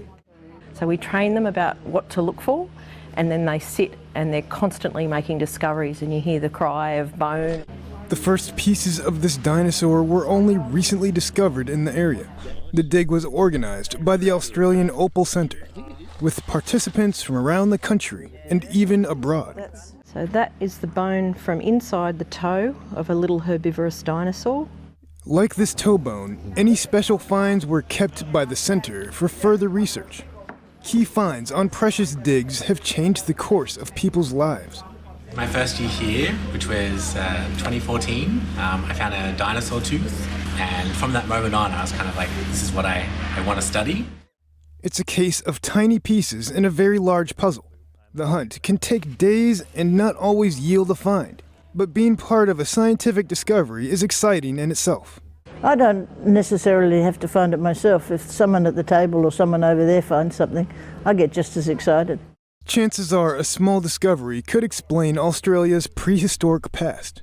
So we train them about what to look for, and then they sit and they're constantly making discoveries, and you hear the cry of bone. The first pieces of this dinosaur were only recently discovered in the area. The dig was organized by the Australian Opal Centre, with participants from around the country and even abroad. So that is the bone from inside the toe of a little herbivorous dinosaur. Like this toe bone, any special finds were kept by the center for further research. Key finds on precious digs have changed the course of people's lives. My first year here, which was 2014, I found a dinosaur tooth, and from that moment on I was kind of like, this is what I want to study. It's a case of tiny pieces in a very large puzzle. The hunt can take days and not always yield a find, but being part of a scientific discovery is exciting in itself. I don't necessarily have to find it myself. If someone at the table or someone over there finds something, I get just as excited. Chances are a small discovery could explain Australia's prehistoric past.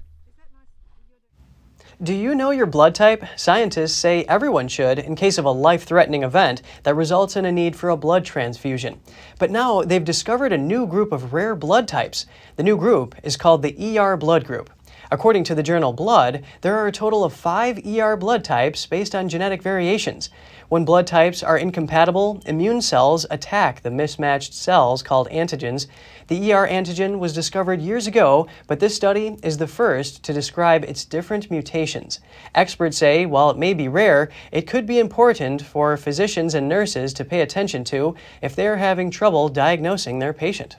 Do you know your blood type? Scientists say everyone should in case of a life-threatening event that results in a need for a blood transfusion. But now they've discovered a new group of rare blood types. The new group is called the ER blood group. According to the journal Blood, there are a total of 5 ER blood types based on genetic variations. When blood types are incompatible, immune cells attack the mismatched cells called antigens. The ER antigen was discovered years ago, but this study is the first to describe its different mutations. Experts say while it may be rare, it could be important for physicians and nurses to pay attention to if they are having trouble diagnosing their patient.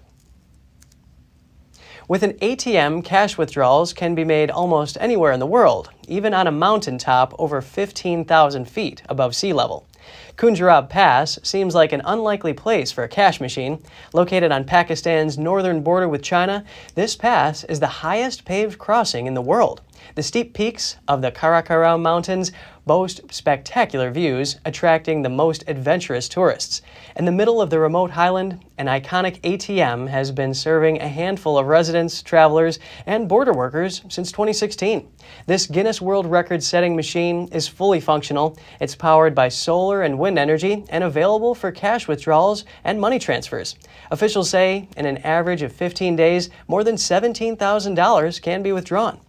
With an ATM, cash withdrawals can be made almost anywhere in the world, even on a mountaintop over 15,000 feet above sea level. Khunjerab Pass seems like an unlikely place for a cash machine. Located on Pakistan's northern border with China, this pass is the highest paved crossing in the world. The steep peaks of the Karakoram Mountains boast spectacular views, attracting the most adventurous tourists. In the middle of the remote highland, an iconic ATM has been serving a handful of residents, travelers, and border workers since 2016. This Guinness World Record-setting machine is fully functional. It's powered by solar and wind energy and available for cash withdrawals and money transfers. Officials say in an average of 15 days, more than $17,000 can be withdrawn.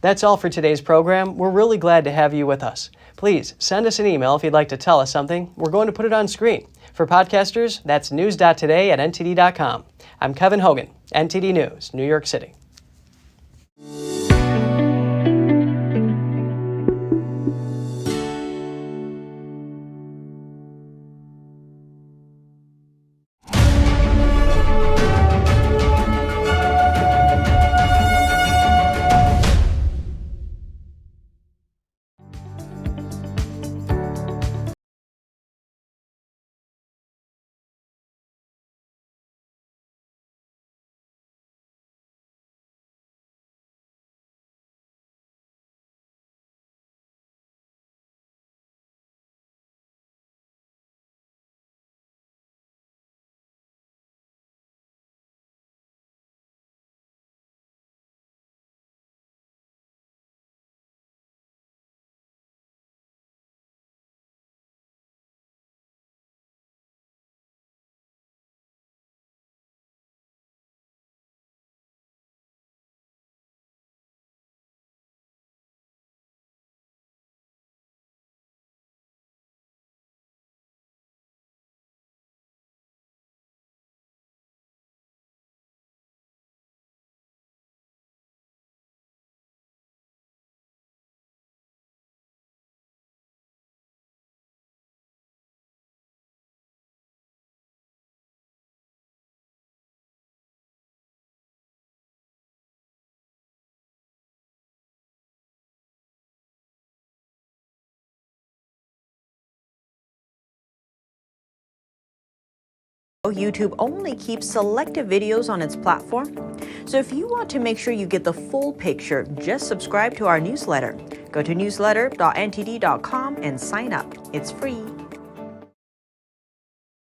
That's all for today's program. We're really glad to have you with us. Please send us an email if you'd like to tell us something. We're going to put it on screen. For podcasters, that's news.today@ntd.com. I'm Kevin Hogan, NTD News, New York City. YouTube only keeps selective videos on its platform. So if you want to make sure you get the full picture, just subscribe to our newsletter. Go to newsletter.ntd.com and sign up. It's free.